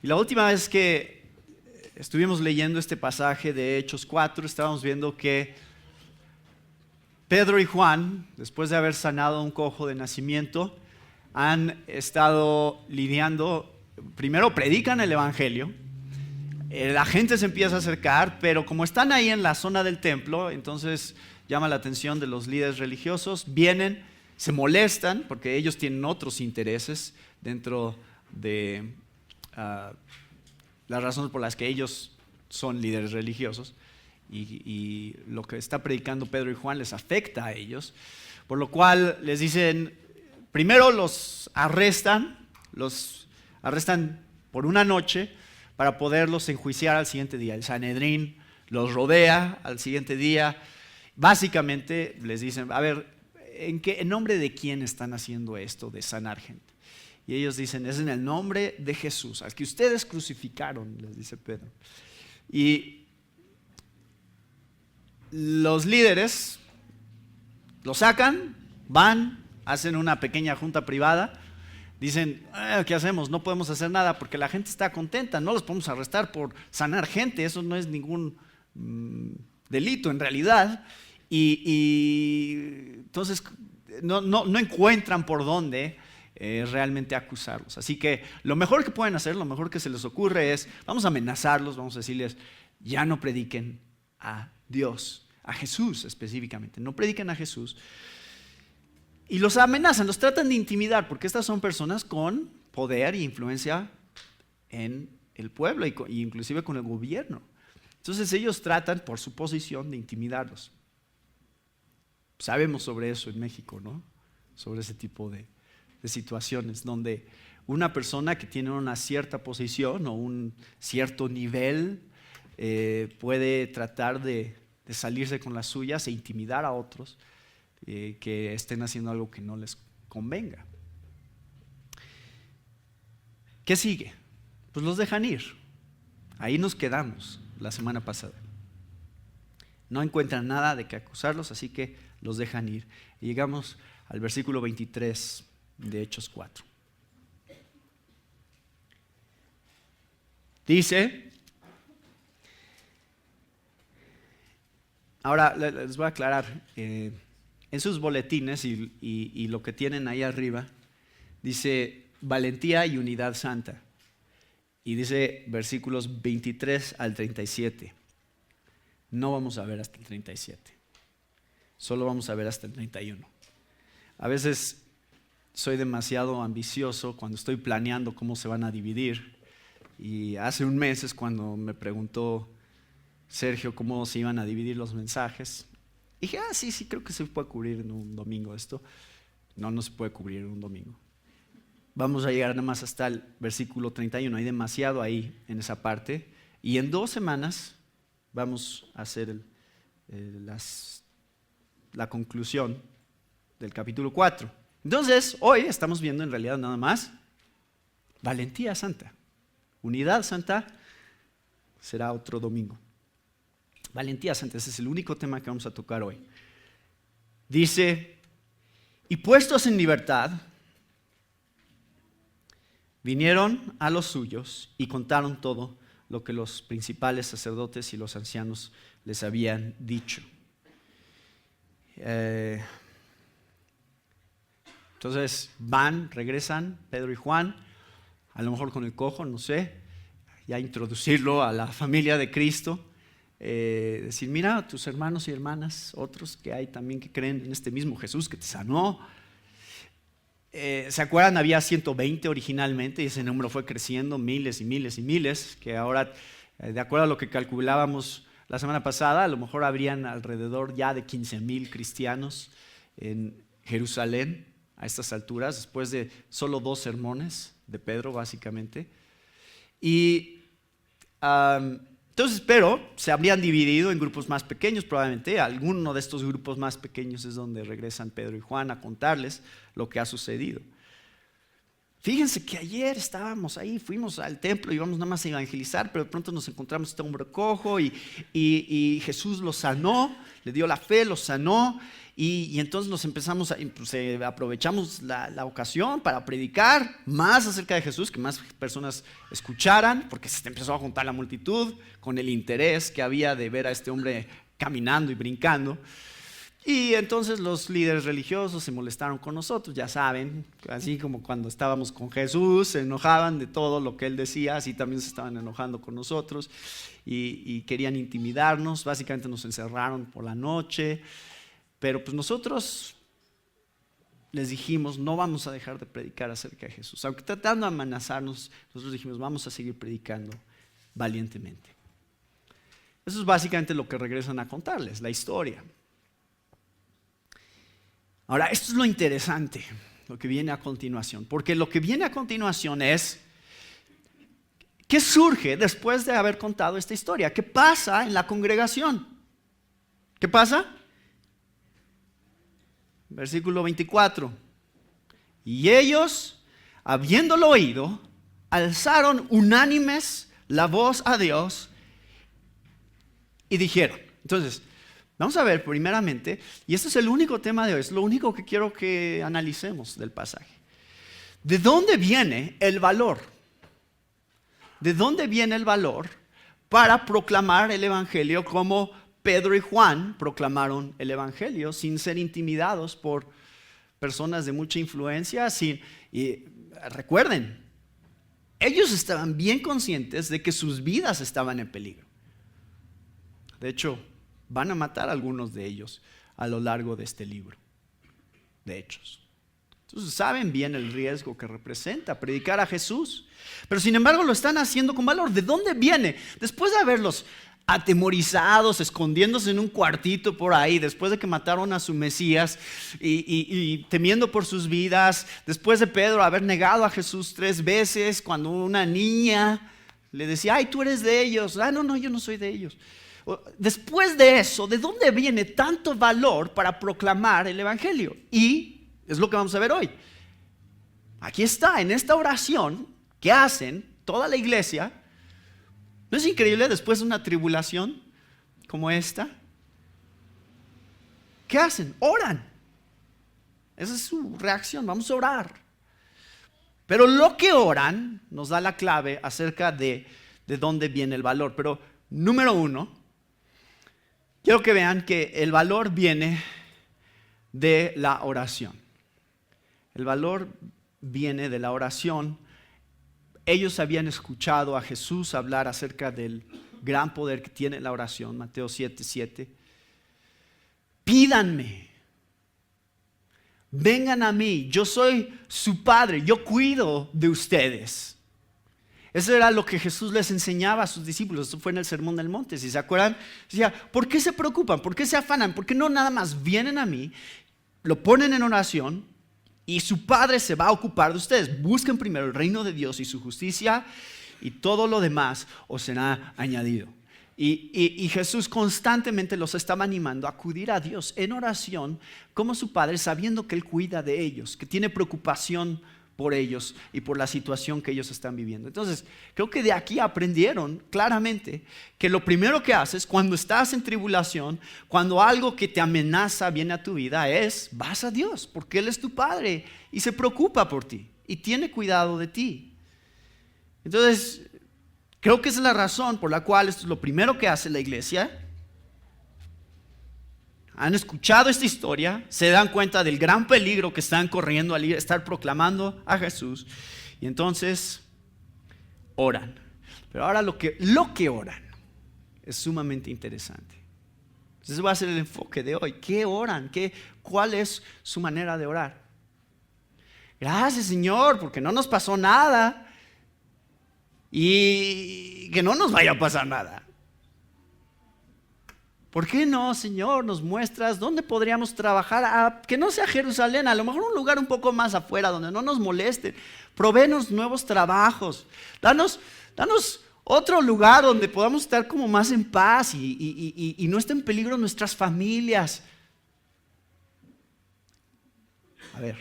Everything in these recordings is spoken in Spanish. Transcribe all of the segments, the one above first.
Y la última vez que estuvimos leyendo este pasaje de Hechos 4, estábamos viendo que Pedro y Juan, después de haber sanado a un cojo de nacimiento, han estado lidiando, primero predican el evangelio, la gente se empieza a acercar, pero como están ahí en la zona del templo, entonces llama la atención de los líderes religiosos, vienen, se molestan, porque ellos tienen otros intereses dentro de las razones por las que ellos son líderes religiosos, y lo que está predicando Pedro y Juan les afecta a ellos, por lo cual les dicen, primero los arrestan por una noche para poderlos enjuiciar al siguiente día. El Sanedrín los rodea al siguiente día. Básicamente les dicen, a ver, ¿en nombre de quién están haciendo esto de sanar gente? Y ellos dicen, es en el nombre de Jesús, al que ustedes crucificaron, les dice Pedro. Y los líderes lo sacan, van, hacen una pequeña junta privada, dicen, ¿qué hacemos? No podemos hacer nada porque la gente está contenta, no los podemos arrestar por sanar gente, eso no es ningún delito en realidad. Y entonces no encuentran por dónde realmente acusarlos. Así que lo mejor que pueden hacer, lo mejor que se les ocurre es, vamos a amenazarlos, vamos a decirles, ya no prediquen a Dios, a Jesús específicamente, no prediquen a Jesús. Y los amenazan, los tratan de intimidar, porque estas son personas con poder e influencia en el pueblo e inclusive con el gobierno. Entonces ellos tratan por su posición de intimidarlos. Sabemos sobre eso en México, ¿no? Sobre ese tipo de situaciones donde una persona que tiene una cierta posición o un cierto nivel puede tratar de salirse con las suyas e intimidar a otros que estén haciendo algo que no les convenga. ¿Qué sigue? Pues los dejan ir. Ahí nos quedamos la semana pasada. No encuentran nada de qué acusarlos, así que los dejan ir. Y llegamos al versículo 23 de Hechos 4. Dice, ahora les voy a aclarar, en sus boletines y lo que tienen ahí arriba, dice valentía y unidad santa. Y dice versículos 23 al 37. No vamos a ver hasta el 37. Solo vamos a ver hasta el 31. A veces soy demasiado ambicioso cuando estoy planeando cómo se van a dividir. Y hace un mes es cuando me preguntó Sergio cómo se iban a dividir los mensajes. Y dije, sí, creo que se puede cubrir en un domingo esto. No se puede cubrir en un domingo. Vamos a llegar nada más hasta el versículo 31. Hay demasiado ahí en esa parte. Y en 2 semanas vamos a hacer la conclusión del capítulo 4. Entonces, hoy estamos viendo en realidad nada más valentía santa. Unidad santa será otro domingo. Valentía santa, ese es el único tema que vamos a tocar hoy. Dice, y puestos en libertad, vinieron a los suyos y contaron todo lo que los principales sacerdotes y los ancianos les habían dicho. Entonces regresan Pedro y Juan, a lo mejor con el cojo, no sé, ya introducirlo a la familia de Cristo. Decir, mira, tus hermanos y hermanas, otros que hay también que creen en este mismo Jesús que te sanó. ¿Se acuerdan? Había 120 originalmente y ese número fue creciendo, miles y miles y miles, que ahora, de acuerdo a lo que calculábamos la semana pasada, a lo mejor habrían alrededor ya de 15,000 cristianos en Jerusalén a estas alturas, después de solo 2 sermones de Pedro, básicamente. Y entonces, pero se habrían dividido en grupos más pequeños probablemente. Alguno de estos grupos más pequeños es donde regresan Pedro y Juan a contarles lo que ha sucedido. Fíjense que ayer estábamos ahí, fuimos al templo y íbamos nada más a evangelizar, pero de pronto nos encontramos este hombre cojo y Jesús lo sanó, le dio la fe, lo sanó y entonces aprovechamos la ocasión para predicar más acerca de Jesús, que más personas escucharan, porque se empezó a juntar la multitud con el interés que había de ver a este hombre caminando y brincando. Y entonces los líderes religiosos se molestaron con nosotros, ya saben, así como cuando estábamos con Jesús, se enojaban de todo lo que él decía, así también se estaban enojando con nosotros y querían intimidarnos. Básicamente nos encerraron por la noche, pero pues nosotros les dijimos, no vamos a dejar de predicar acerca de Jesús. Aunque tratando de amenazarnos, nosotros dijimos, vamos a seguir predicando valientemente. Eso es básicamente lo que regresan a contarles, la historia. Ahora, esto es lo interesante, lo que viene a continuación, porque lo que viene a continuación es, ¿qué surge después de haber contado esta historia? ¿Qué pasa en la congregación? ¿Qué pasa? Versículo 24. Y ellos, habiéndolo oído, alzaron unánimes la voz a Dios y dijeron. Entonces, vamos a ver primeramente, y este es el único tema de hoy, es lo único que quiero que analicemos del pasaje. ¿De dónde viene el valor? ¿De dónde viene el valor para proclamar el evangelio como Pedro y Juan proclamaron el evangelio sin ser intimidados por personas de mucha influencia? Y recuerden, ellos estaban bien conscientes de que sus vidas estaban en peligro. De hecho, van a matar a algunos de ellos a lo largo de este libro de Hechos. Entonces saben bien el riesgo que representa predicar a Jesús, pero sin embargo lo están haciendo con valor. ¿De dónde viene? Después de haberlos atemorizados, escondiéndose en un cuartito por ahí, después de que mataron a su Mesías y temiendo por sus vidas, después de Pedro haber negado a Jesús 3 veces, cuando una niña le decía, ay, tú eres de ellos. No, yo no soy de ellos. Después de eso, ¿de dónde viene tanto valor para proclamar el evangelio? Y es lo que vamos a ver hoy. Aquí está, en esta oración que hacen toda la iglesia. ¿No es increíble después de una tribulación como esta? ¿Qué hacen? Oran. Esa es su reacción, vamos a orar. Pero lo que oran nos da la clave acerca de dónde viene el valor. Pero número 1, quiero que vean que el valor viene de la oración. El valor viene de la oración. Ellos habían escuchado a Jesús hablar acerca del gran poder que tiene la oración, Mateo 7:7. Pídanme, vengan a mí, yo soy su Padre, yo cuido de ustedes. Eso era lo que Jesús les enseñaba a sus discípulos. Esto fue en el Sermón del Monte, si se acuerdan. Decía, ¿por qué se preocupan? ¿Por qué se afanan? ¿Por qué no nada más vienen a mí, lo ponen en oración y su Padre se va a ocupar de ustedes? Busquen primero el reino de Dios y su justicia y todo lo demás os será añadido. Y Jesús constantemente los estaba animando a acudir a Dios en oración como su Padre, sabiendo que Él cuida de ellos, que tiene preocupación por ellos y por la situación que ellos están viviendo. Entonces, creo que de aquí aprendieron claramente que lo primero que haces cuando estás en tribulación, cuando algo que te amenaza viene a tu vida, vas a Dios, porque Él es tu Padre y se preocupa por ti y tiene cuidado de ti. Entonces, creo que esa es la razón por la cual esto es lo primero que hace la iglesia. Han escuchado esta historia, se dan cuenta del gran peligro que están corriendo al estar proclamando a Jesús y entonces oran. Pero ahora lo que oran es sumamente interesante. Ese va a ser el enfoque de hoy. ¿Qué oran? ¿Cuál es su manera de orar? Gracias, Señor, porque no nos pasó nada y que no nos vaya a pasar nada. ¿Por qué no, Señor, nos muestras dónde podríamos trabajar? Que no sea Jerusalén, a lo mejor un lugar un poco más afuera donde no nos molesten. Provéenos nuevos trabajos. Danos otro lugar donde podamos estar como más en paz y no esté en peligro nuestras familias. A ver,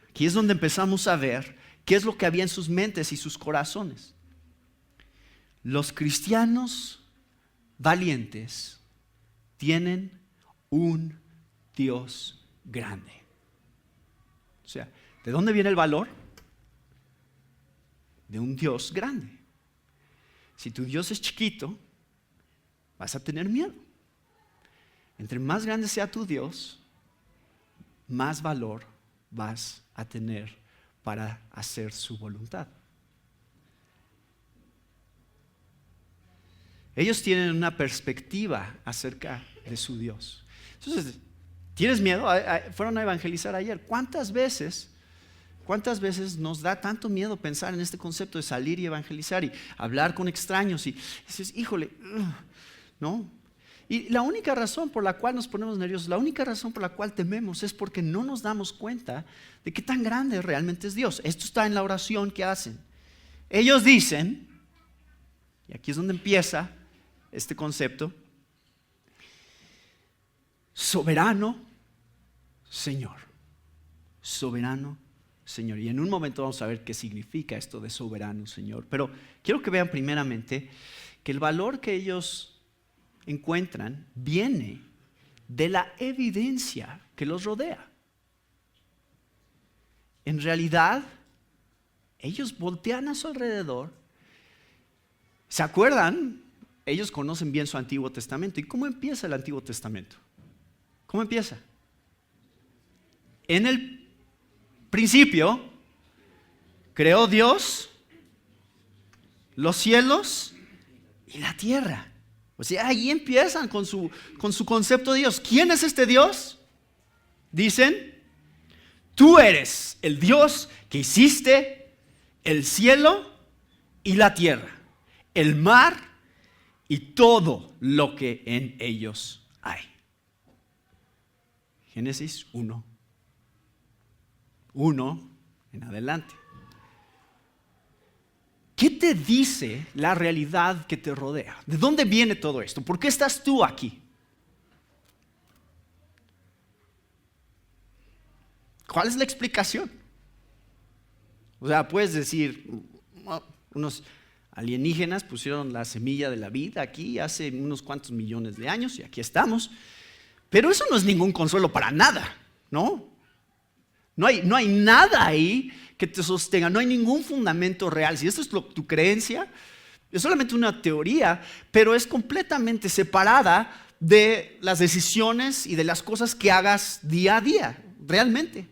aquí es donde empezamos a ver qué es lo que había en sus mentes y sus corazones. Los cristianos valientes tienen un Dios grande. O sea, ¿de dónde viene el valor? De un Dios grande. Si tu Dios es chiquito, vas a tener miedo. Entre más grande sea tu Dios, más valor vas a tener para hacer su voluntad. Ellos tienen una perspectiva acerca de su Dios. Entonces, ¿tienes miedo? Fueron a evangelizar ayer. ¿Cuántas veces nos da tanto miedo pensar en este concepto de salir y evangelizar y hablar con extraños? Y dices, híjole, ¿no? Y la única razón por la cual nos ponemos nerviosos, la única razón por la cual tememos es porque no nos damos cuenta de qué tan grande realmente es Dios. Esto está en la oración que hacen. Ellos dicen, y aquí es donde empieza este concepto: soberano Señor. Soberano Señor. Y en un momento vamos a ver qué significa esto de soberano Señor. Pero quiero que vean primeramente que el valor que ellos encuentran viene de la evidencia que los rodea. En realidad, ellos voltean a su alrededor. ¿Se acuerdan? Ellos conocen bien su Antiguo Testamento. ¿Y cómo empieza el Antiguo Testamento? ¿Cómo empieza? En el principio creó Dios los cielos y la tierra. O sea, ahí empiezan con su concepto de Dios. ¿Quién es este Dios? Dicen, tú eres el Dios que hiciste el cielo y la tierra, el mar y todo lo que en ellos hay. Génesis 1 en adelante. ¿Qué te dice la realidad que te rodea? ¿De dónde viene todo esto? ¿Por qué estás tú aquí? ¿Cuál es la explicación? O sea, puedes decir, unos alienígenas pusieron la semilla de la vida aquí hace unos cuantos millones de años y aquí estamos. Pero eso no es ningún consuelo para nada, ¿no? No hay nada ahí que te sostenga, no hay ningún fundamento real. Si esto es tu creencia, es solamente una teoría, pero es completamente separada de las decisiones y de las cosas que hagas día a día, realmente.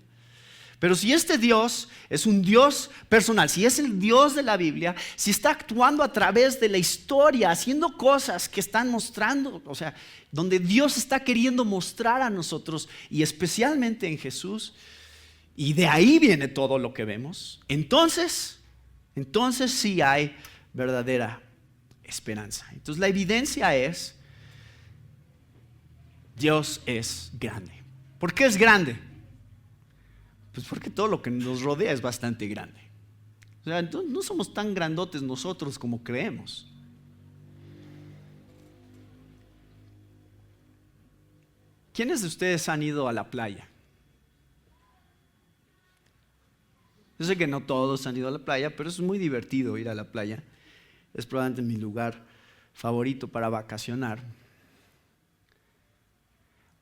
Pero si este Dios es un Dios personal, si es el Dios de la Biblia, si está actuando a través de la historia, haciendo cosas que están mostrando, o sea, donde Dios está queriendo mostrar a nosotros, y especialmente en Jesús, y de ahí viene todo lo que vemos, entonces sí hay verdadera esperanza. Entonces la evidencia es, Dios es grande. ¿Por qué es grande? Pues porque todo lo que nos rodea es bastante grande. O sea, no somos tan grandotes nosotros como creemos. ¿Quiénes de ustedes han ido a la playa? Yo sé que no todos han ido a la playa, pero es muy divertido ir a la playa. Es probablemente mi lugar favorito para vacacionar.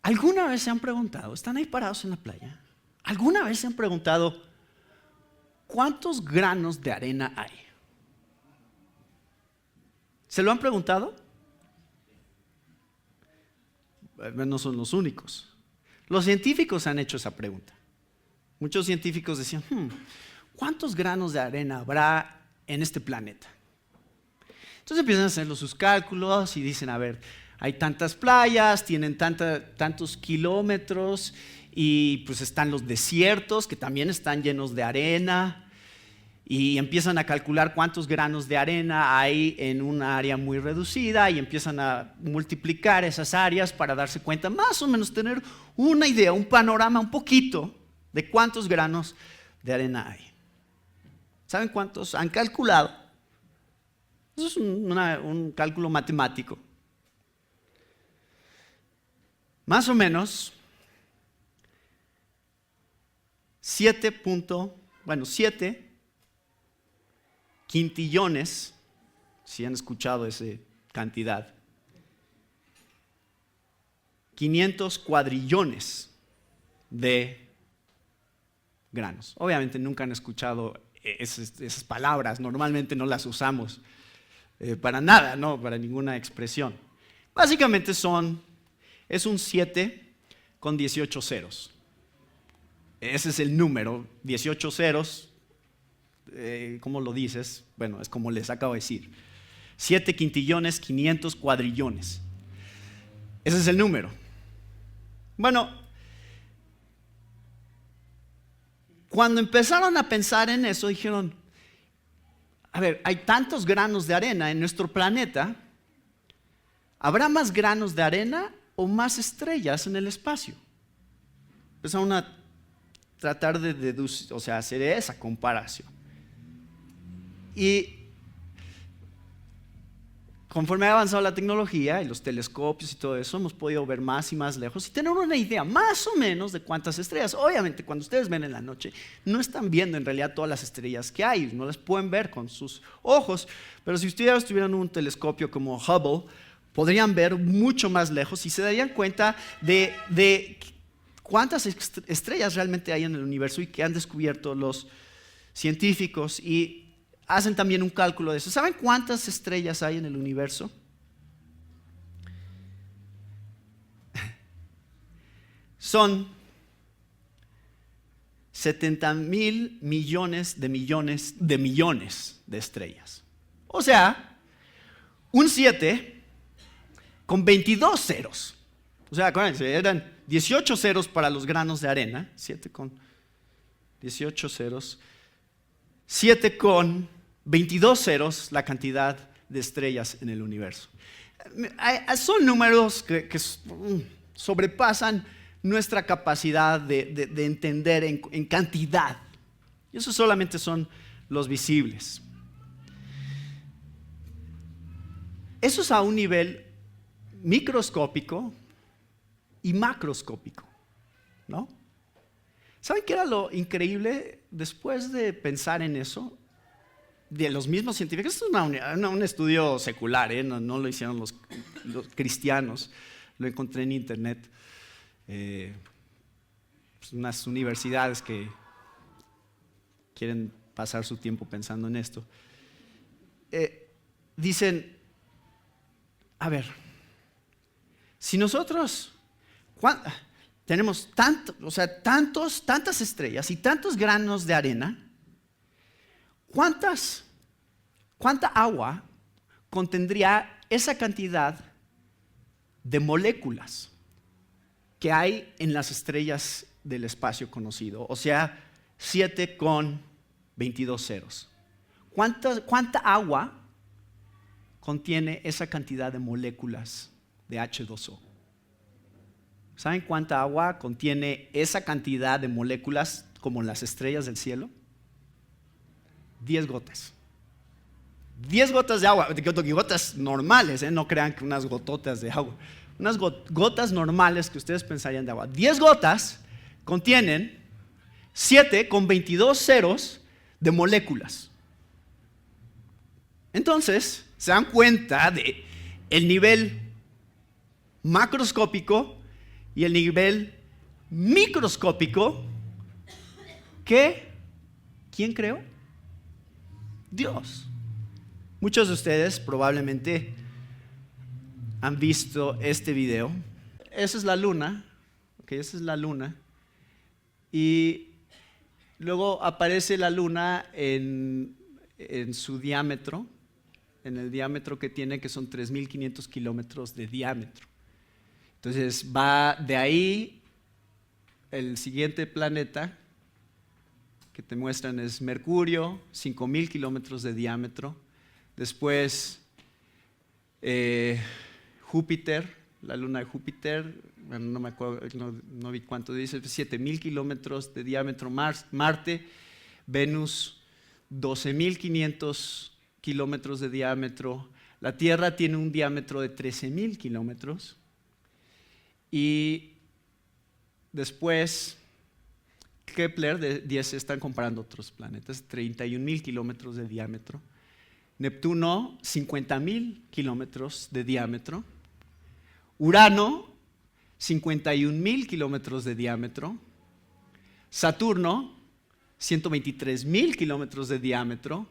¿Alguna vez se han preguntado, están ahí parados en la playa, alguna vez se han preguntado cuántos granos de arena hay? ¿Se lo han preguntado? No son los únicos. Los científicos han hecho esa pregunta. Muchos científicos decían, ¿cuántos granos de arena habrá en este planeta? Entonces empiezan a hacer sus cálculos y dicen, a ver, hay tantas playas, tienen tantos kilómetros, y pues están los desiertos que también están llenos de arena, y empiezan a calcular cuántos granos de arena hay en una área muy reducida y empiezan a multiplicar esas áreas para darse cuenta, más o menos tener una idea, un panorama un poquito de cuántos granos de arena hay. ¿Saben cuántos han calculado? Eso es un cálculo matemático. Más o menos 7 quintillones, si han escuchado esa cantidad, 500 cuadrillones de granos. Obviamente nunca han escuchado esas palabras, normalmente no las usamos para nada, no, para ninguna expresión. Básicamente es un 7 con 18 ceros. Ese es el número, 18 ceros. ¿Cómo lo dices? Bueno, es como les acabo de decir. 7 quintillones, 500 cuadrillones. Ese es el número. Bueno, cuando empezaron a pensar en eso, dijeron, a ver, hay tantos granos de arena en nuestro planeta, ¿habrá más granos de arena o más estrellas en el espacio? Empezaron a tratar de deducir, hacer esa comparación. Y conforme ha avanzado la tecnología y los telescopios y todo eso, hemos podido ver más y más lejos y tener una idea más o menos de cuántas estrellas. Obviamente, cuando ustedes ven en la noche, no están viendo en realidad todas las estrellas que hay, no las pueden ver con sus ojos, pero si ustedes tuvieran un telescopio como Hubble, podrían ver mucho más lejos y se darían cuenta de cuántas estrellas realmente hay en el universo y que han descubierto los científicos, y hacen también un cálculo de eso. ¿Saben cuántas estrellas hay en el universo? Son 70,000 millones de estrellas. O sea, un 7 con 22 ceros. O sea, acuérdense, eran 18 ceros para los granos de arena, 7 con 18 ceros, 7 con 22 ceros la cantidad de estrellas en el universo. Son números que sobrepasan nuestra capacidad de entender en cantidad. Y eso solamente son los visibles. Eso es a un nivel microscópico y macroscópico, ¿no? ¿Saben qué era lo increíble? Después de pensar en eso, de los mismos científicos, esto es un estudio secular, no lo hicieron los cristianos, lo encontré en internet, unas universidades que quieren pasar su tiempo pensando en esto, dicen, a ver, si nosotros tenemos tantas estrellas y tantos granos de arena, ¿cuánta agua contendría esa cantidad de moléculas que hay en las estrellas del espacio conocido? O sea, 7 con 22 ceros. ¿Cuánta agua contiene esa cantidad de moléculas de H2O? ¿Saben cuánta agua contiene esa cantidad de moléculas como las estrellas del cielo? 10 gotas. 10 gotas de agua, gotas normales, no crean que unas gototas de agua. Unas gotas normales que ustedes pensarían de agua. 10 gotas contienen 7 con 22 ceros de moléculas. Entonces, se dan cuenta de el nivel macroscópico y el nivel microscópico que ¿quién creó? Dios. Muchos de ustedes probablemente han visto este video. Esa es la luna, esa es la luna. Y luego aparece la luna en su diámetro, en el diámetro que tiene, que son 3.500 kilómetros de diámetro. Entonces va de ahí, el siguiente planeta que te muestran es Mercurio, 5.000 kilómetros de diámetro. Después Júpiter, la luna de Júpiter, bueno, no me acuerdo, no vi cuánto dice, 7.000 kilómetros de diámetro. Marte, Venus, 12.500 kilómetros de diámetro. La Tierra tiene un diámetro de 13.000 kilómetros. Y después Kepler, se están comparando otros planetas, 31.000 kilómetros de diámetro. Neptuno, 50.000 kilómetros de diámetro. Urano, 51.000 kilómetros de diámetro. Saturno, 123,000 kilómetros de diámetro.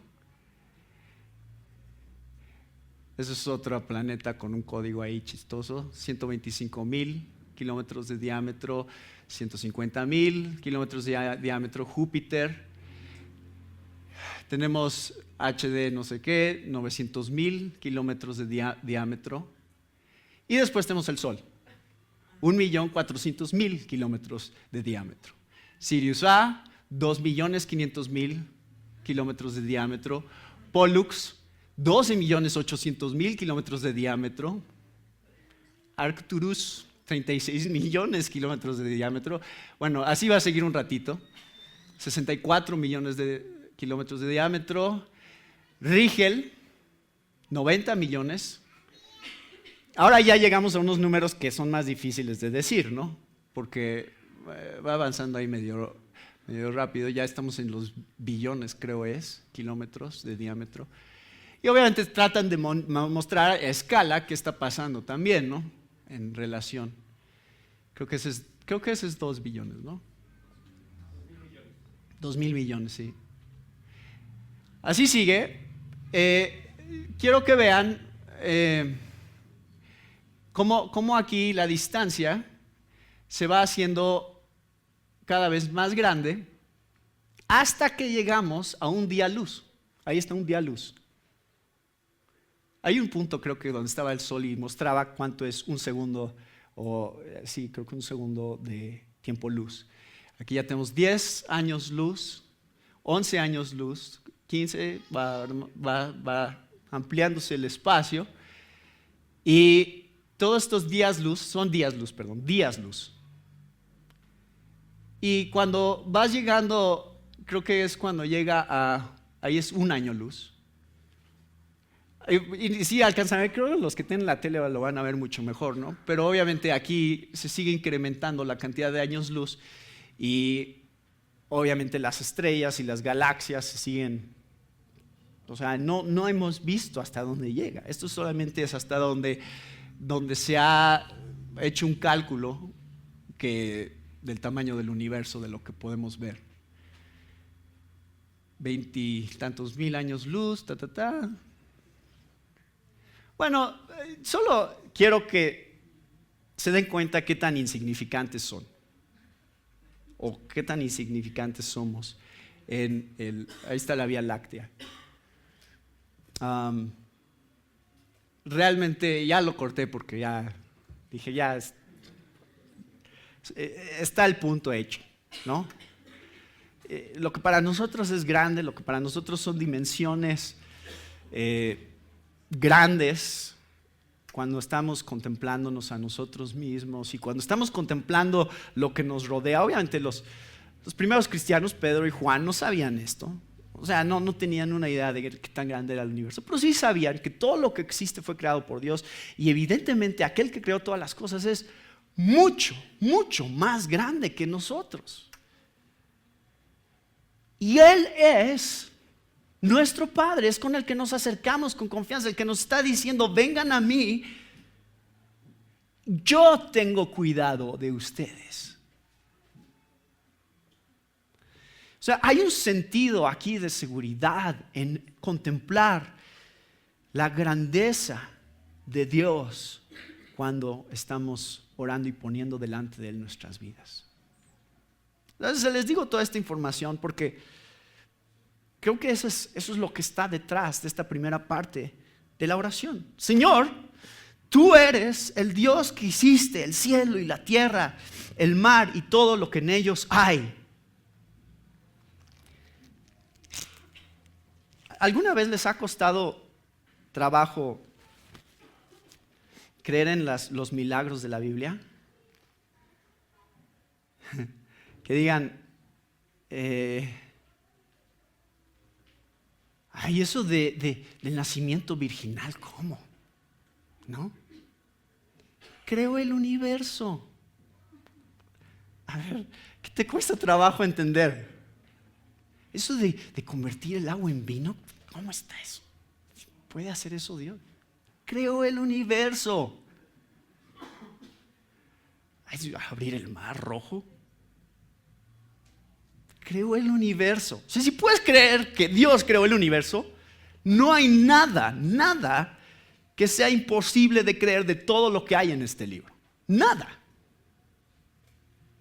Ese es otro planeta con un código ahí chistoso. 125,000 kilómetros de diámetro, 150,000 kilómetros de diámetro. Júpiter. Tenemos HD no sé qué, 900,000 kilómetros de diámetro. Y después tenemos el Sol, 1,400,000 kilómetros de diámetro. Sirius A, 2,500,000 kilómetros de diámetro. Pollux, 12,800,000 kilómetros de diámetro. Arcturus, 36 millones de kilómetros de diámetro. Bueno, así va a seguir un ratito. 64 millones de kilómetros de diámetro. Rigel, 90 millones. Ahora ya llegamos a unos números que son más difíciles de decir, ¿no? Porque va avanzando ahí medio rápido. Ya estamos en los billones, creo kilómetros de diámetro. Y obviamente tratan de mostrar a escala qué está pasando también, ¿no? En relación. Creo que ese es 2 billones, ¿no? 2,000 millones, sí. Así sigue. Quiero que vean cómo aquí la distancia se va haciendo cada vez más grande hasta que llegamos a un día luz. Ahí está un día luz. Hay un punto, creo que donde estaba el Sol y mostraba cuánto es un segundo, sí, creo que un segundo de tiempo luz. Aquí ya tenemos 10 años luz, 11 años luz, 15, va ampliándose el espacio. Y todos estos días luz. Y cuando vas llegando, creo que es cuando llega ahí es un año luz. Y sí, alcanzan a ver, creo que los que tienen la tele lo van a ver mucho mejor, ¿no? Pero obviamente aquí se sigue incrementando la cantidad de años luz y obviamente las estrellas y las galaxias se siguen, o sea, no hemos visto hasta dónde llega. Esto solamente es hasta donde se ha hecho un cálculo del tamaño del universo, de lo que podemos ver. 20 y tantos mil años luz, Bueno, solo quiero que se den cuenta qué tan insignificantes son o qué tan insignificantes somos. Ahí está la Vía Láctea. Realmente ya lo corté porque ya dije, ya está el punto hecho, ¿no? Lo que para nosotros es grande, lo que para nosotros son dimensiones grandes, cuando estamos contemplándonos a nosotros mismos y cuando estamos contemplando lo que nos rodea. Obviamente los primeros cristianos, Pedro y Juan, no sabían esto. O sea, no tenían una idea de qué tan grande era el universo, pero sí sabían que todo lo que existe fue creado por Dios y evidentemente aquel que creó todas las cosas es mucho, mucho más grande que nosotros. Y Él es nuestro Padre, es con el que nos acercamos con confianza, el que nos está diciendo, vengan a mí, yo tengo cuidado de ustedes. O sea, hay un sentido aquí de seguridad en contemplar la grandeza de Dios cuando estamos orando y poniendo delante de Él nuestras vidas. Entonces les digo toda esta información porque creo que eso es lo que está detrás de esta primera parte de la oración. Señor, tú eres el Dios que hiciste el cielo y la tierra, el mar y todo lo que en ellos hay. ¿Alguna vez les ha costado trabajo creer en los milagros de la Biblia? Que digan, ay, eso del nacimiento virginal, ¿cómo? ¿No? Creo el universo. A ver, ¿qué te cuesta trabajo entender? Eso de convertir el agua en vino, ¿cómo está eso? ¿Puede hacer eso Dios? Creó el universo. Abrir el mar rojo. creó el universo. O sea, si puedes creer que Dios creó el universo, no hay nada que sea imposible de creer de todo lo que hay en este libro. Nada.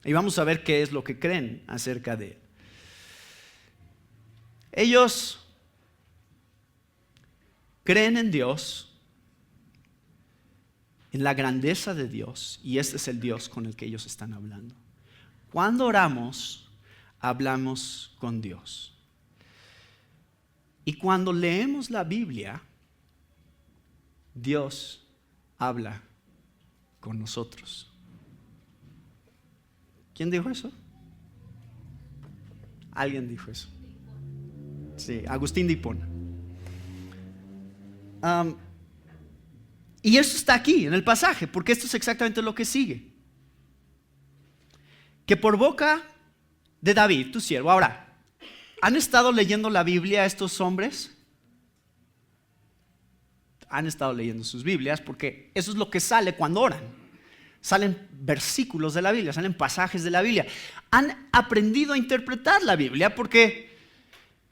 Y vamos a ver qué es lo que creen acerca de él. Ellos creen en Dios, en la grandeza de Dios, y este es el Dios con el que ellos están hablando. Cuando oramos, hablamos con Dios. Y cuando leemos la Biblia, Dios habla con nosotros. ¿Quién dijo eso? Alguien dijo eso. Sí, Agustín de Hipona. Y esto está aquí en el pasaje, porque esto es exactamente lo que sigue. Que por boca de David, tu siervo. Ahora, ¿han estado leyendo la Biblia estos hombres? Han estado leyendo sus Biblias, porque eso es lo que sale cuando oran. Salen versículos de la Biblia, salen pasajes de la Biblia. Han aprendido a interpretar la Biblia porque,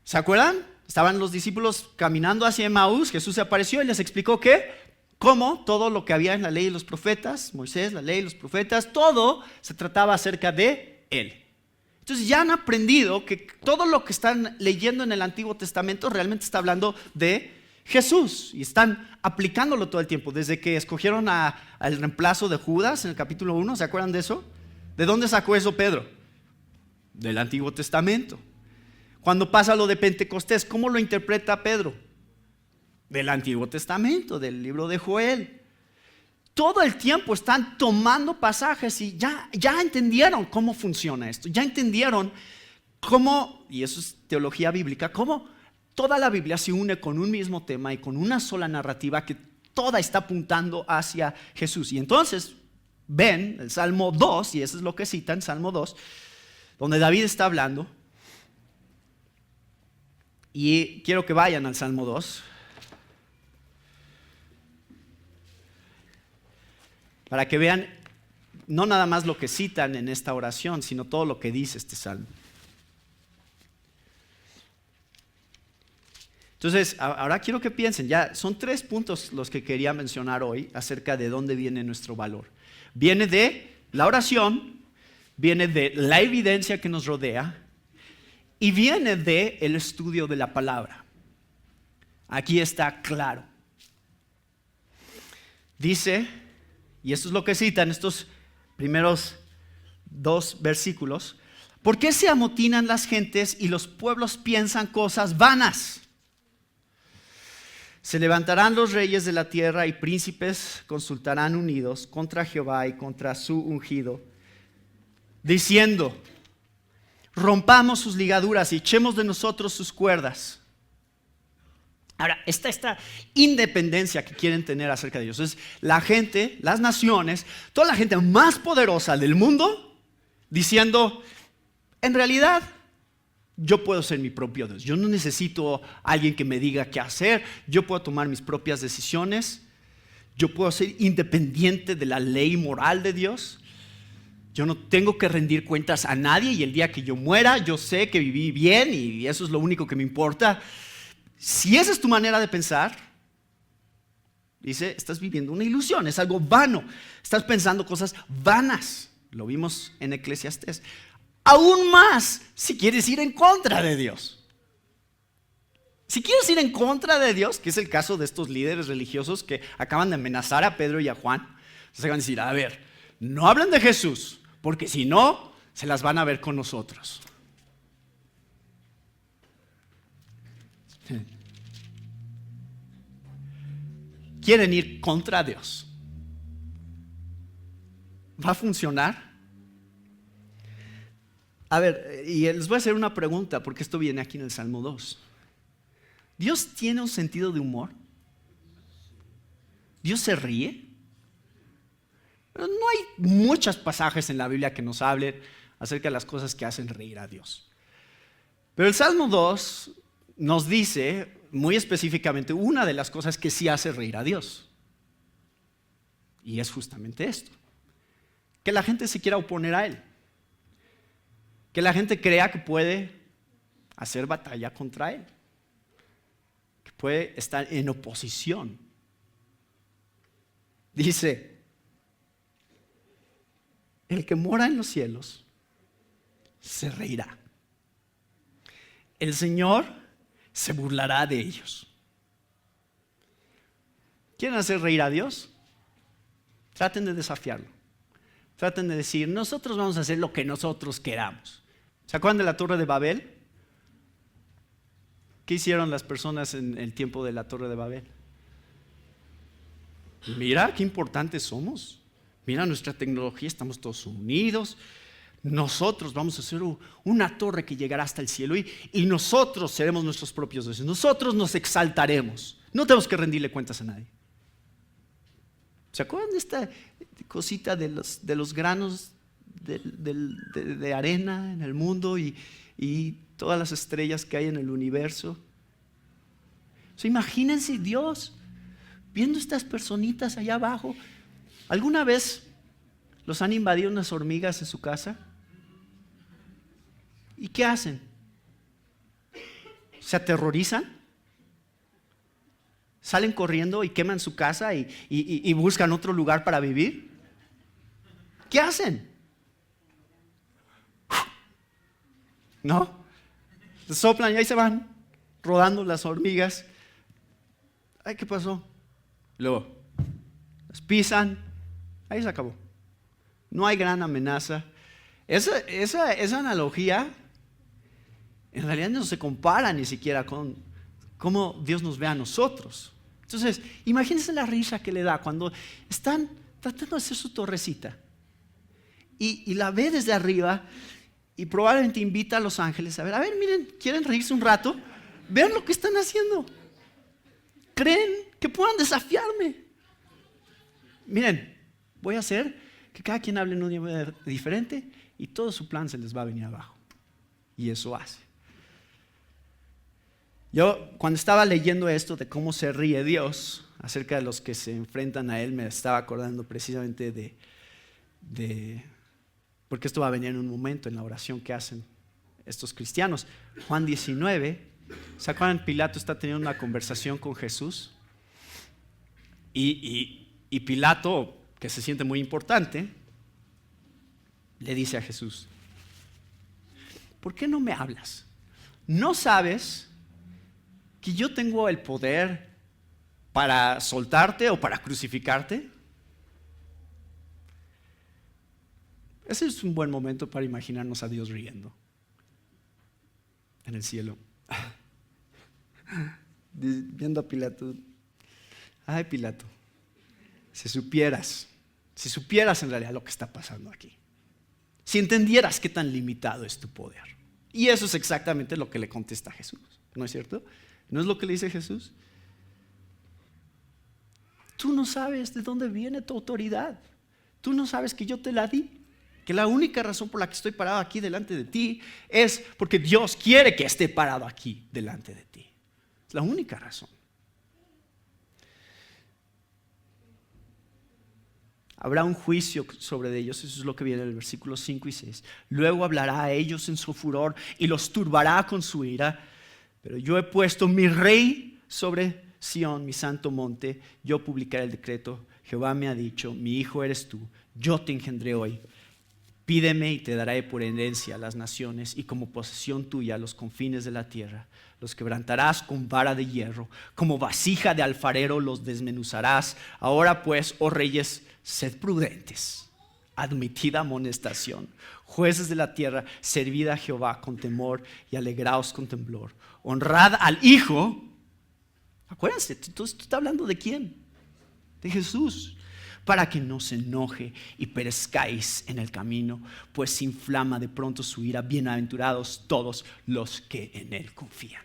¿se acuerdan? Estaban los discípulos caminando hacia Emaús, Jesús se apareció y les explicó cómo todo lo que había en la ley y los profetas, Moisés, la ley y los profetas, todo se trataba acerca de él. Entonces ya han aprendido que todo lo que están leyendo en el Antiguo Testamento realmente está hablando de Jesús y están aplicándolo todo el tiempo. Desde que escogieron al reemplazo de Judas en el capítulo 1, ¿se acuerdan de eso? ¿De dónde sacó eso Pedro? Del Antiguo Testamento. Cuando pasa lo de Pentecostés, ¿cómo lo interpreta Pedro? Del Antiguo Testamento, del libro de Joel. Todo el tiempo están tomando pasajes y ya entendieron cómo funciona esto. Ya entendieron cómo, y eso es teología bíblica, cómo toda la Biblia se une con un mismo tema y con una sola narrativa que toda está apuntando hacia Jesús. Y entonces ven el Salmo 2, y eso es lo que citan, Salmo 2, donde David está hablando. Y quiero que vayan al Salmo 2. Para que vean no nada más lo que citan en esta oración, sino todo lo que dice este salmo. Entonces, ahora quiero que piensen, ya son 3 puntos los que quería mencionar hoy acerca de dónde viene nuestro valor. Viene de la oración, viene de la evidencia que nos rodea y viene de el estudio de la palabra. Aquí está claro. Dice, y esto es lo que citan estos primeros 2 versículos: ¿por qué se amotinan las gentes y los pueblos piensan cosas vanas? Se levantarán los reyes de la tierra y príncipes consultarán unidos contra Jehová y contra su ungido, diciendo: rompamos sus ligaduras y echemos de nosotros sus cuerdas. Ahora, esta independencia que quieren tener acerca de Dios es la gente, las naciones, toda la gente más poderosa del mundo diciendo: en realidad yo puedo ser mi propio Dios, yo no necesito a alguien que me diga qué hacer, yo puedo tomar mis propias decisiones, yo puedo ser independiente de la ley moral de Dios, yo no tengo que rendir cuentas a nadie y el día que yo muera yo sé que viví bien y eso es lo único que me importa. Si esa es tu manera de pensar, dice, estás viviendo una ilusión, es algo vano, estás pensando cosas vanas. Lo vimos en Eclesiastés. Aún más si quieres ir en contra de Dios. Si quieres ir en contra de Dios, que es el caso de estos líderes religiosos que acaban de amenazar a Pedro y a Juan, se van a decir: a ver, no hablen de Jesús, porque si no, se las van a ver con nosotros. Quieren ir contra Dios. ¿Va a funcionar? A ver, y les voy a hacer una pregunta, porque esto viene aquí en el Salmo 2. ¿Dios tiene un sentido de humor? ¿Dios se ríe? Pero no hay muchos pasajes en la Biblia que nos hablen acerca de las cosas que hacen reír a Dios. Pero el Salmo 2 nos dice muy específicamente una de las cosas que sí hace reír a Dios. Y es justamente esto: que la gente se quiera oponer a Él. que la gente crea que puede hacer batalla contra Él, que puede estar en oposición. Dice, el que mora en los cielos se reirá. El Señor se burlará de ellos. ¿Quieren hacer reír a Dios? Traten de desafiarlo. Traten de decir, nosotros vamos a hacer lo que nosotros queramos. ¿Se acuerdan de la Torre de Babel? ¿Qué hicieron las personas en el tiempo de la Torre de Babel? Mira qué importantes somos. Mira nuestra tecnología, estamos todos unidos. Nosotros vamos a hacer una torre que llegará hasta el cielo y nosotros seremos nuestros propios dioses. Nosotros nos exaltaremos. No tenemos que rendirle cuentas a nadie. ¿Se acuerdan de esta cosita de los granos de arena en el mundo y todas las estrellas que hay en el universo? O sea, imagínense Dios viendo estas personitas allá abajo. ¿Alguna vez los han invadido unas hormigas en su casa? ¿Y qué hacen? ¿Se aterrorizan? ¿Salen corriendo y queman su casa y buscan otro lugar para vivir? ¿Qué hacen? ¿No? Se soplan y ahí se van rodando las hormigas. Ay, ¿qué pasó? Luego, las pisan. Ahí se acabó. No hay gran amenaza. Esa analogía en realidad no se compara ni siquiera con cómo Dios nos ve a nosotros. Entonces, imagínense la risa que le da cuando están tratando de hacer su torrecita y la ve desde arriba y probablemente invita a los ángeles a ver, miren, ¿quieren reírse un rato? Vean lo que están haciendo. ¿Creen que puedan desafiarme? Miren, voy a hacer que cada quien hable en un idioma diferente y todo su plan se les va a venir abajo. Y eso hace. Yo cuando estaba leyendo esto de cómo se ríe Dios acerca de los que se enfrentan a Él, me estaba acordando precisamente de porque esto va a venir en un momento en la oración que hacen estos cristianos. Juan 19, ¿se acuerdan? Pilato está teniendo una conversación con Jesús y Pilato, que se siente muy importante, le dice a Jesús, ¿por qué no me hablas? ¿No sabes que yo tengo el poder para soltarte o para crucificarte? Ese es un buen momento para imaginarnos a Dios riendo en el cielo, viendo a Pilato. Ay, Pilato, si supieras en realidad lo que está pasando aquí, si entendieras qué tan limitado es tu poder. Y eso es exactamente lo que le contesta Jesús, ¿no es cierto? ¿No es lo que le dice Jesús? Tú no sabes de dónde viene tu autoridad. Tú no sabes que yo te la di. Que la única razón por la que estoy parado aquí delante de ti es porque Dios quiere que esté parado aquí delante de ti. Es la única razón. Habrá un juicio sobre ellos, eso es lo que viene en el versículo 5 y 6. Luego hablará a ellos en su furor y los turbará con su ira. Pero yo he puesto mi rey sobre Sión, mi santo monte. Yo publicaré el decreto. Jehová me ha dicho, mi hijo eres tú, yo te engendré hoy. Pídeme y te daré por herencia a las naciones y como posesión tuya los confines de la tierra. Los quebrantarás con vara de hierro, como vasija de alfarero los desmenuzarás. Ahora pues, oh reyes, sed prudentes, admitid amonestación. Jueces de la tierra, servid a Jehová con temor y alegraos con temblor. Honrad al Hijo. Acuérdense, todo esto está hablando de quién, de Jesús. Para que no se enoje y perezcáis en el camino, pues se inflama de pronto su ira. Bienaventurados todos los que en Él confían.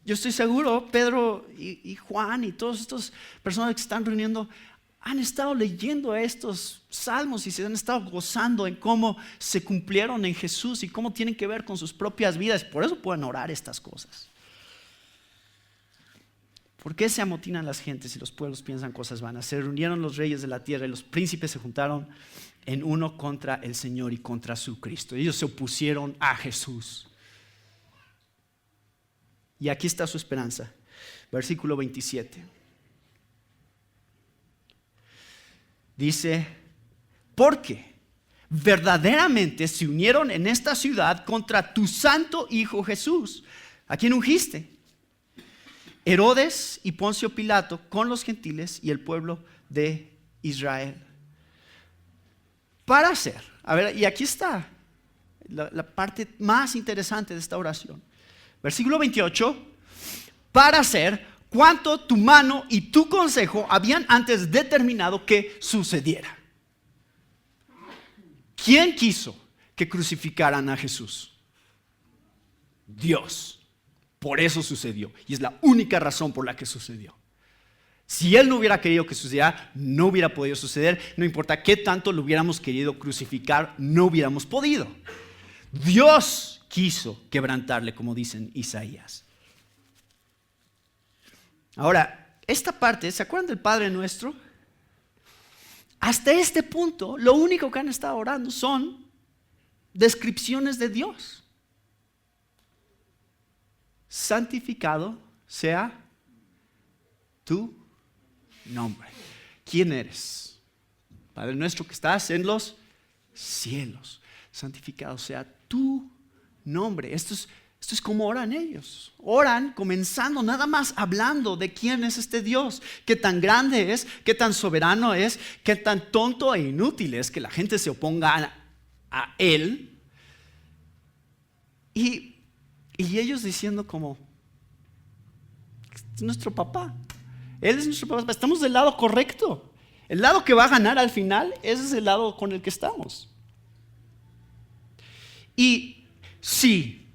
Yo estoy seguro, Pedro y Juan y todas estas personas que están reuniendo han estado leyendo estos salmos y se han estado gozando en cómo se cumplieron en Jesús y cómo tienen que ver con sus propias vidas. Por eso pueden orar estas cosas. ¿Por qué se amotinan las gentes y los pueblos piensan cosas vanas? Se reunieron los reyes de la tierra y los príncipes se juntaron en uno contra el Señor y contra su Cristo. Ellos se opusieron a Jesús. Y aquí está su esperanza. Versículo 27. Dice, porque verdaderamente se unieron en esta ciudad contra tu santo Hijo Jesús, a quien ungiste, Herodes y Poncio Pilato con los gentiles y el pueblo de Israel. Para hacer, a ver, y aquí está la parte más interesante de esta oración. Versículo 28, para hacer cuanto tu mano y tu consejo habían antes determinado que sucediera. ¿Quién quiso que crucificaran a Jesús? Dios. Por eso sucedió. Y es la única razón por la que sucedió. Si Él no hubiera querido que sucediera, no hubiera podido suceder. No importa qué tanto lo hubiéramos querido crucificar, no hubiéramos podido. Dios quiso quebrantarle, como dicen Isaías. Ahora, esta parte, ¿se acuerdan del Padre Nuestro? Hasta este punto, lo único que han estado orando son descripciones de Dios. Santificado sea tu nombre. ¿Quién eres? Padre Nuestro que estás en los cielos. Santificado sea tu nombre. Esto es como oran ellos. Oran comenzando nada más hablando de quién es este Dios, qué tan grande es, qué tan soberano es, qué tan tonto e inútil es que la gente se oponga a Él. Y ellos diciendo como, es nuestro papá. Él es nuestro papá. Estamos del lado correcto. El lado que va a ganar al final, ese es el lado con el que estamos. Y sí,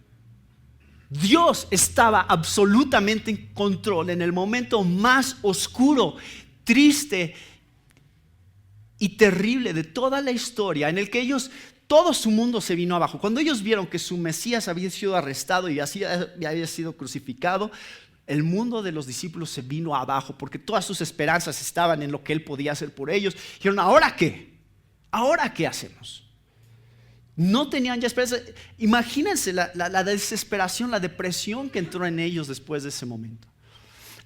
Dios estaba absolutamente en control en el momento más oscuro, triste y terrible de toda la historia, en el que todo su mundo se vino abajo. Cuando ellos vieron que su Mesías había sido arrestado y había sido crucificado, el mundo de los discípulos se vino abajo porque todas sus esperanzas estaban en lo que Él podía hacer por ellos. Dijeron, ¿ahora qué? ¿Ahora qué hacemos? No tenían ya esperanza. Imagínense la desesperación, la depresión que entró en ellos después de ese momento.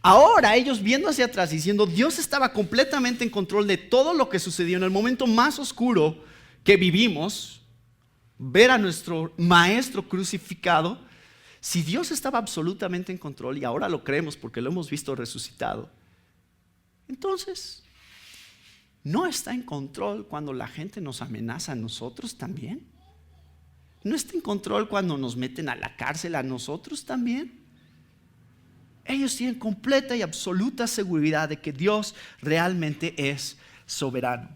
Ahora ellos viendo hacia atrás diciendo, Dios estaba completamente en control de todo lo que sucedió en el momento más oscuro que vivimos, ver a nuestro maestro crucificado. Si Dios estaba absolutamente en control y ahora lo creemos porque lo hemos visto resucitado, entonces ¿no está en control cuando la gente nos amenaza a nosotros también? ¿No está en control cuando nos meten a la cárcel a nosotros también? Ellos tienen completa y absoluta seguridad de que Dios realmente es soberano.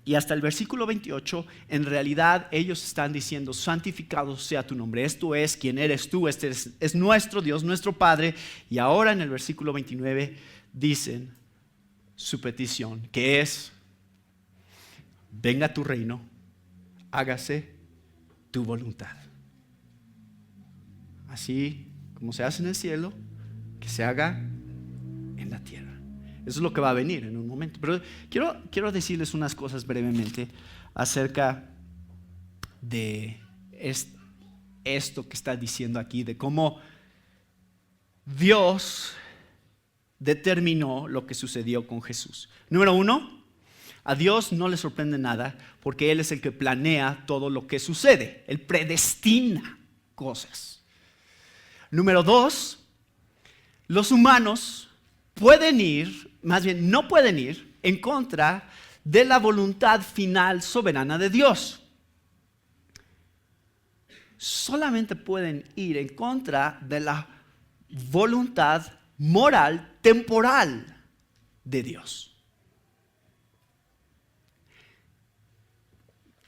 Y hasta el versículo 28, en realidad ellos están diciendo, santificado sea tu nombre. Esto es quien eres tú, este es nuestro Dios, nuestro Padre. Y ahora en el versículo 29 dicen su petición, que es, venga tu reino, hágase tu voluntad. Así como se hace en el cielo, que se haga en la tierra. Eso es lo que va a venir en un momento. Pero quiero decirles unas cosas brevemente acerca de esto que está diciendo aquí, de cómo Dios determinó lo que sucedió con Jesús. Número uno, a Dios no le sorprende nada porque Él es el que planea todo lo que sucede. Él predestina cosas. Número dos, los humanos pueden ir, más bien no pueden ir en contra de la voluntad final soberana de Dios. Solamente pueden ir en contra de la voluntad moral temporal de Dios.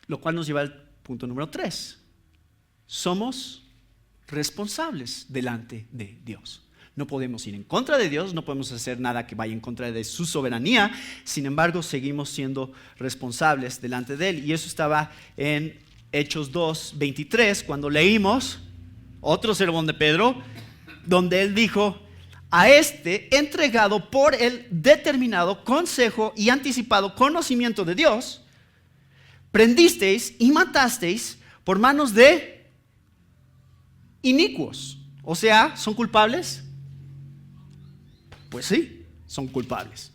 Lo cual nos lleva al punto número 3. Somos responsables delante de Dios. No podemos ir en contra de Dios, no podemos hacer nada que vaya en contra de su soberanía. Sin embargo, seguimos siendo responsables delante de Él. Y eso estaba en Hechos 2:23, cuando leímos otro sermón de Pedro, donde él dijo, a este entregado por el determinado consejo y anticipado conocimiento de Dios, prendisteis y matasteis por manos de inicuos. O sea, ¿son culpables? Pues sí, son culpables.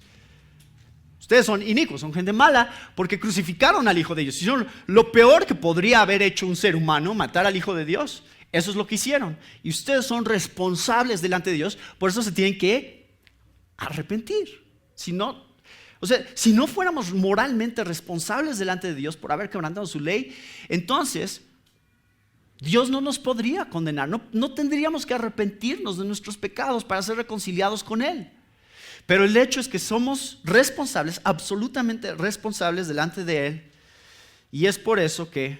Ustedes son inicuos, son gente mala porque crucificaron al Hijo de Dios. Hicieron lo peor que podría haber hecho un ser humano, matar al Hijo de Dios. Eso es lo que hicieron. Y ustedes son responsables delante de Dios, por eso se tienen que arrepentir. Si no fuéramos moralmente responsables delante de Dios por haber quebrantado su ley, entonces Dios no nos podría condenar. No tendríamos que arrepentirnos de nuestros pecados para ser reconciliados con Él. Pero el hecho es que somos responsables, absolutamente responsables delante de Él. Y es por eso que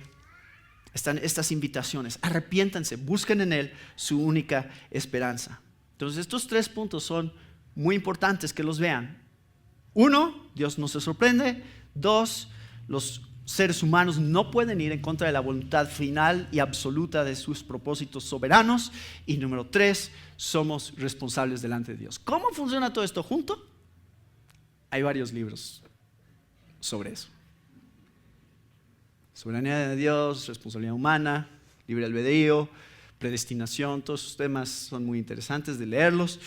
están estas invitaciones. Arrepiéntanse, busquen en Él su única esperanza. Entonces estos 3 puntos son muy importantes que los vean. 1, Dios no se sorprende. 2, los seres humanos no pueden ir en contra de la voluntad final y absoluta de sus propósitos soberanos. Y número 3, somos responsables delante de Dios. ¿Cómo funciona todo esto junto? Hay varios libros sobre eso. Soberanía de Dios, responsabilidad humana, libre albedrío, predestinación, todos esos temas son muy interesantes de leerlos.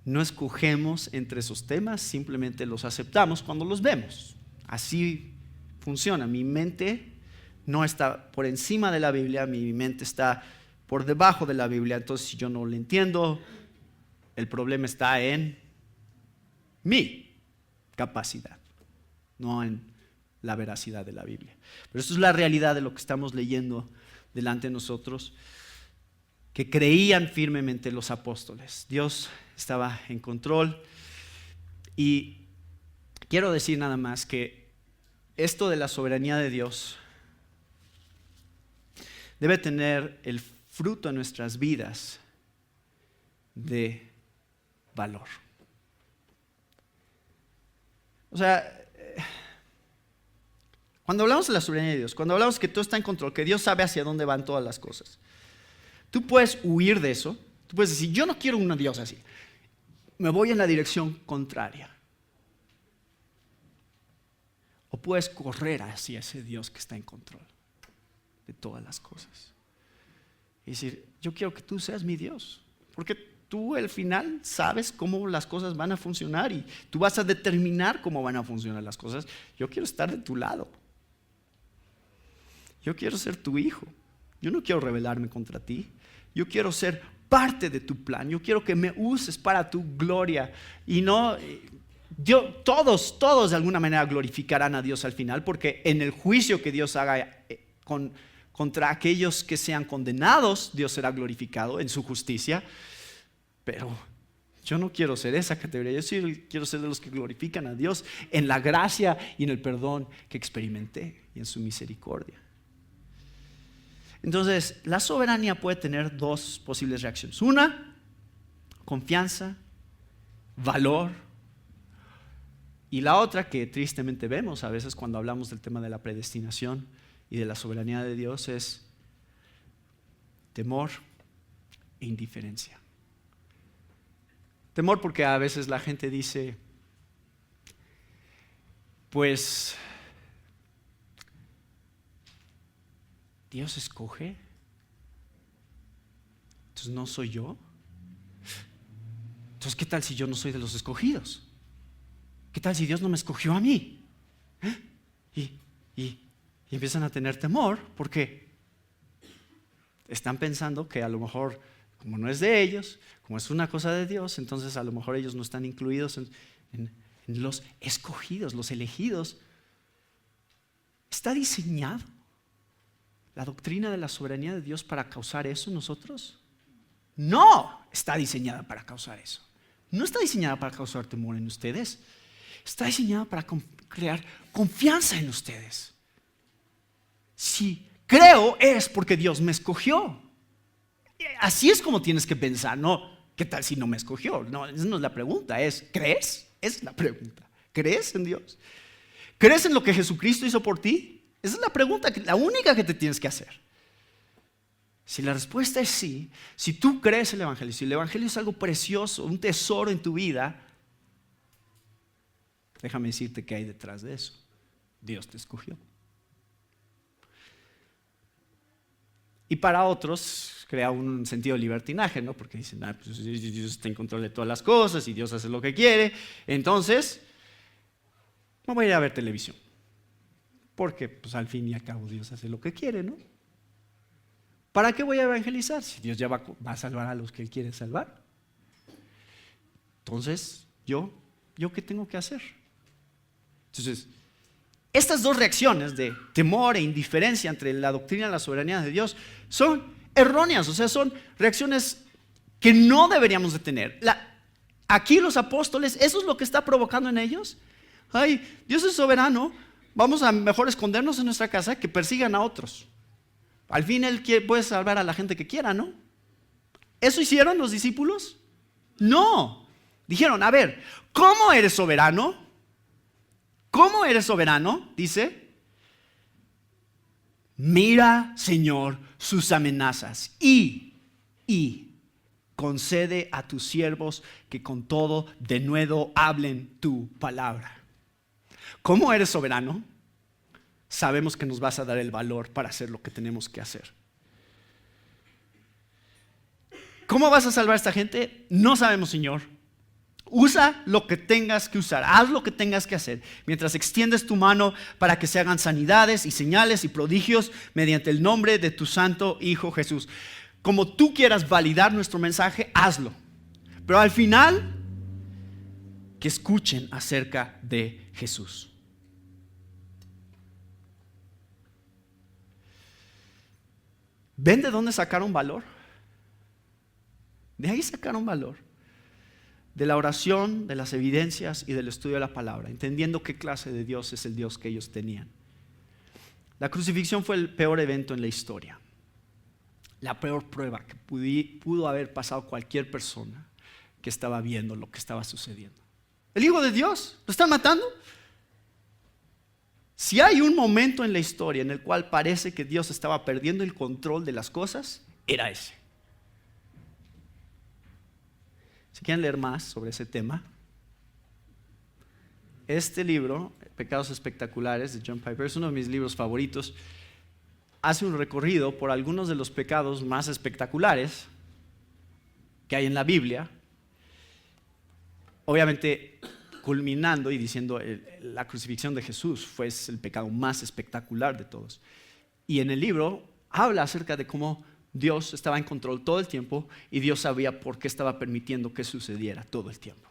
No escogemos entre esos temas, simplemente los aceptamos cuando los vemos. Así funciona. Mi mente no está por encima de la Biblia, mi mente está por debajo de la Biblia. Entonces, si yo no lo entiendo, el problema está en mi capacidad, no en la veracidad de la Biblia. Pero esto es la realidad de lo que estamos leyendo delante de nosotros, que creían firmemente los apóstoles. Dios estaba en control. Y quiero decir nada más que esto de la soberanía de Dios debe tener el fruto en nuestras vidas de valor. O sea, cuando hablamos de la soberanía de Dios, cuando hablamos que todo está en control, que Dios sabe hacia dónde van todas las cosas, tú puedes huir de eso. Tú puedes decir, yo no quiero un Dios así, me voy en la dirección contraria. O puedes correr hacia ese Dios que está en control de todas las cosas y decir, yo quiero que tú seas mi Dios, porque tú al final sabes cómo las cosas van a funcionar y tú vas a determinar cómo van a funcionar las cosas. Yo quiero estar de tu lado. Yo quiero ser tu hijo. Yo no quiero rebelarme contra ti. Yo quiero ser parte de tu plan. Yo quiero que me uses para tu gloria. Y no, todos de alguna manera glorificarán a Dios al final, porque en el juicio que Dios haga contra aquellos que sean condenados, Dios será glorificado en su justicia. Pero yo no quiero ser esa categoría. Yo sí quiero ser de los que glorifican a Dios en la gracia y en el perdón que experimenté y en su misericordia. Entonces, la soberanía puede tener 2 posibles reacciones. Una, confianza, valor. Y la otra, que tristemente vemos a veces cuando hablamos del tema de la predestinación y de la soberanía de Dios, es temor e indiferencia. Temor porque a veces la gente dice, pues Dios escoge, entonces no soy yo. Entonces, ¿qué tal si yo no soy de los escogidos? ¿Qué tal si Dios no me escogió a mí? Y empiezan a tener temor porque están pensando que a lo mejor, como no es de ellos, como es una cosa de Dios, entonces a lo mejor ellos no están incluidos en los escogidos, los elegidos. ¿Está diseñado la doctrina de la soberanía de Dios para causar eso en nosotros? No está diseñada para causar eso. No está diseñada para causar temor en ustedes. Está diseñada para crear confianza en ustedes. Si creo es porque Dios me escogió. Así es como tienes que pensar, no, ¿qué tal si no me escogió? No, esa no es la pregunta, ¿crees? Es la pregunta. ¿Crees en Dios? ¿Crees en lo que Jesucristo hizo por ti? Esa es la pregunta, la única que te tienes que hacer. Si la respuesta es sí, si tú crees el Evangelio, si el Evangelio es algo precioso, un tesoro en tu vida, déjame decirte que hay detrás de eso. Dios te escogió. Y para otros crea un sentido de libertinaje, ¿no? Porque dicen, pues Dios está en control de todas las cosas y Dios hace lo que quiere. Entonces, no voy a ir a ver televisión. Porque pues al fin y al cabo Dios hace lo que quiere, ¿no? ¿Para qué voy a evangelizar si Dios ya va a salvar a los que Él quiere salvar? Entonces, ¿yo qué tengo que hacer? Entonces, estas dos reacciones de temor e indiferencia entre la doctrina y la soberanía de Dios son erróneas, o sea, son reacciones que no deberíamos de tener. Aquí los apóstoles, eso es lo que está provocando en ellos. Ay, Dios es soberano, vamos a mejor escondernos en nuestra casa que persigan a otros. Al fin Él puede salvar a la gente que quiera, ¿no? ¿Eso hicieron los discípulos? No. Dijeron, a ver, ¿cómo eres soberano? ¿Cómo eres soberano? Dice, mira, Señor, sus amenazas y concede a tus siervos que con todo denuedo hablen tu palabra. ¿Cómo eres soberano? Sabemos que nos vas a dar el valor para hacer lo que tenemos que hacer. ¿Cómo vas a salvar a esta gente? No sabemos, Señor. Usa lo que tengas que usar, haz lo que tengas que hacer, mientras extiendes tu mano para que se hagan sanidades y señales y prodigios mediante el nombre de tu santo Hijo Jesús. Como tú quieras validar nuestro mensaje, hazlo. Pero al final, que escuchen acerca de Jesús. ¿Ven de dónde sacaron valor? De ahí sacaron valor. De la oración, de las evidencias y del estudio de la palabra, entendiendo qué clase de Dios es el Dios que ellos tenían. La crucifixión fue el peor evento en la historia. La peor prueba que pudo haber pasado cualquier persona que estaba viendo lo que estaba sucediendo. El Hijo de Dios, ¿lo están matando? Si hay un momento en la historia en el cual parece que Dios estaba perdiendo el control de las cosas, era ese. Si quieren leer más sobre ese tema, este libro, Pecados Espectaculares, de John Piper, es uno de mis libros favoritos. Hace un recorrido por algunos de los pecados más espectaculares que hay en la Biblia, obviamente culminando y diciendo la crucifixión de Jesús fue el pecado más espectacular de todos. Y en el libro habla acerca de cómo Dios estaba en control todo el tiempo y Dios sabía por qué estaba permitiendo que sucediera todo el tiempo.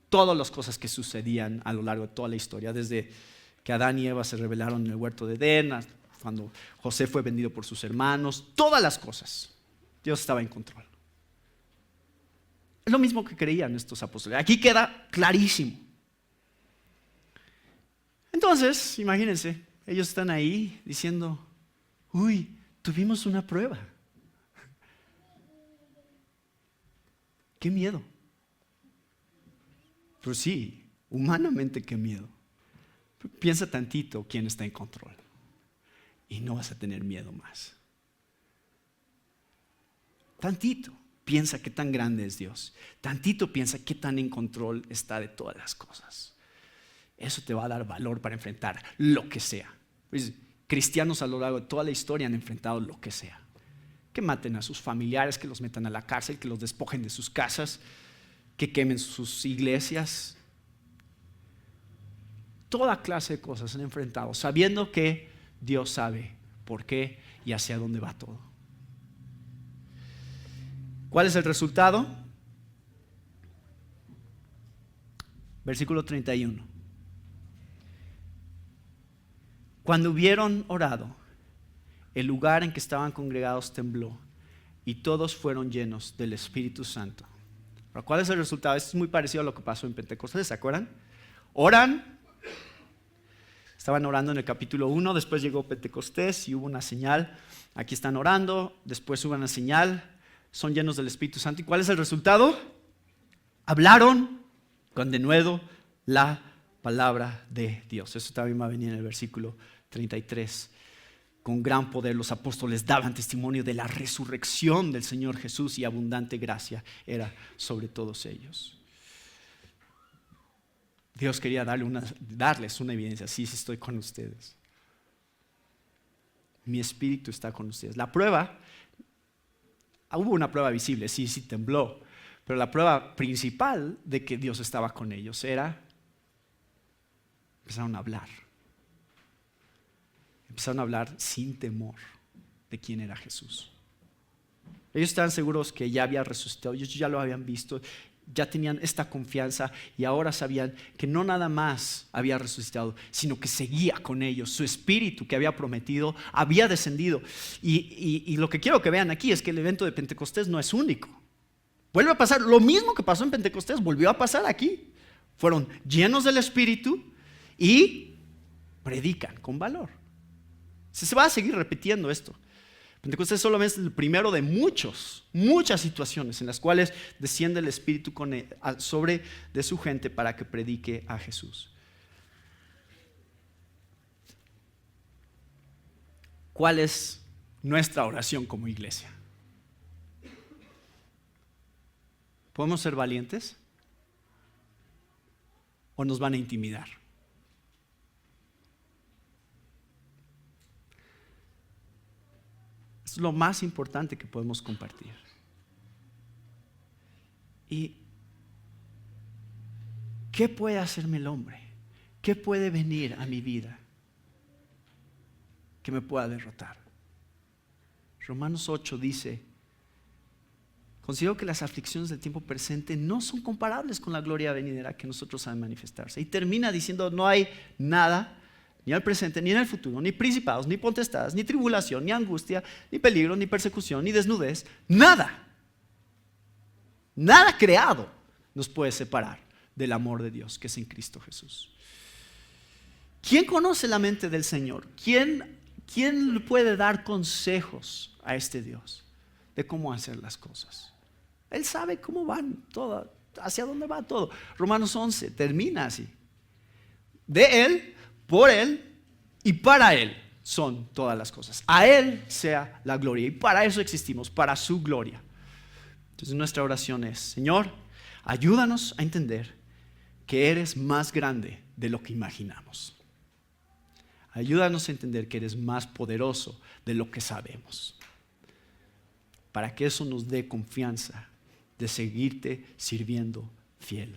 Todas las cosas que sucedían a lo largo de toda la historia, desde que Adán y Eva se rebelaron en el huerto de Edén, cuando José fue vendido por sus hermanos, todas las cosas, Dios estaba en control. Es lo mismo que creían estos apóstoles. Aquí queda clarísimo. Entonces, imagínense, ellos están ahí diciendo, uy, tuvimos una prueba. ¡Qué miedo! Pues sí, humanamente qué miedo. Piensa tantito quién está en control y no vas a tener miedo más. Tantito piensa qué tan grande es Dios. Tantito piensa qué tan en control está de todas las cosas. Eso te va a dar valor para enfrentar lo que sea. Pues, cristianos a lo largo de toda la historia han enfrentado lo que sea. Que maten a sus familiares, que los metan a la cárcel, que los despojen de sus casas, que quemen sus iglesias. Toda clase de cosas han enfrentado, sabiendo que Dios sabe por qué y hacia dónde va todo. ¿Cuál es el resultado? Versículo 31. Cuando hubieron orado, el lugar en que estaban congregados tembló y todos fueron llenos del Espíritu Santo. ¿Pero cuál es el resultado? Esto es muy parecido a lo que pasó en Pentecostés, ¿se acuerdan? Oran, estaban orando en el capítulo 1, después llegó Pentecostés y hubo una señal. Aquí están orando, después hubo una señal, son llenos del Espíritu Santo. ¿Y cuál es el resultado? Hablaron con denuedo la palabra de Dios. Eso también va a venir en el versículo 33. Con gran poder los apóstoles daban testimonio de la resurrección del Señor Jesús y abundante gracia era sobre todos ellos. Dios quería darles una evidencia. Sí, estoy con ustedes. Mi espíritu está con ustedes. La prueba, hubo una prueba visible, sí, tembló. Pero la prueba principal de que Dios estaba con ellos empezaron a hablar. Empezaron a hablar sin temor de quién era Jesús. Ellos estaban seguros que ya había resucitado, ellos ya lo habían visto, ya tenían esta confianza y ahora sabían que no nada más había resucitado, sino que seguía con ellos. Su espíritu que había prometido había descendido. Y lo que quiero que vean aquí es que el evento de Pentecostés no es único. Vuelve a pasar, lo mismo que pasó en Pentecostés, volvió a pasar aquí. Fueron llenos del espíritu y predican con valor. Se va a seguir repitiendo esto. Pentecostés solamente es el primero de muchas situaciones en las cuales desciende el Espíritu sobre de su gente para que predique a Jesús. ¿Cuál es nuestra oración como iglesia? ¿Podemos ser valientes? ¿O nos van a intimidar? Es lo más importante que podemos compartir. ¿Y qué puede hacerme el hombre? ¿Qué puede venir a mi vida que me pueda derrotar? Romanos 8 dice: considero que las aflicciones del tiempo presente no son comparables con la gloria venidera que nosotros han de manifestarse. Y termina diciendo: no hay nada, ni al presente, ni en el futuro, ni principados, ni potestades, ni tribulación, ni angustia, ni peligro, ni persecución, ni desnudez. Nada creado nos puede separar del amor de Dios que es en Cristo Jesús. ¿Quién conoce la mente del Señor? ¿Quién le puede dar consejos a este Dios de cómo hacer las cosas? Él sabe cómo van todo, hacia dónde va todo. Romanos 11 termina así: de Él, por Él y para Él son todas las cosas. A Él sea la gloria, y para eso existimos, para su gloria. Entonces nuestra oración es: Señor, ayúdanos a entender que eres más grande de lo que imaginamos. Ayúdanos a entender que eres más poderoso de lo que sabemos, para que eso nos dé confianza de seguirte sirviendo fiel.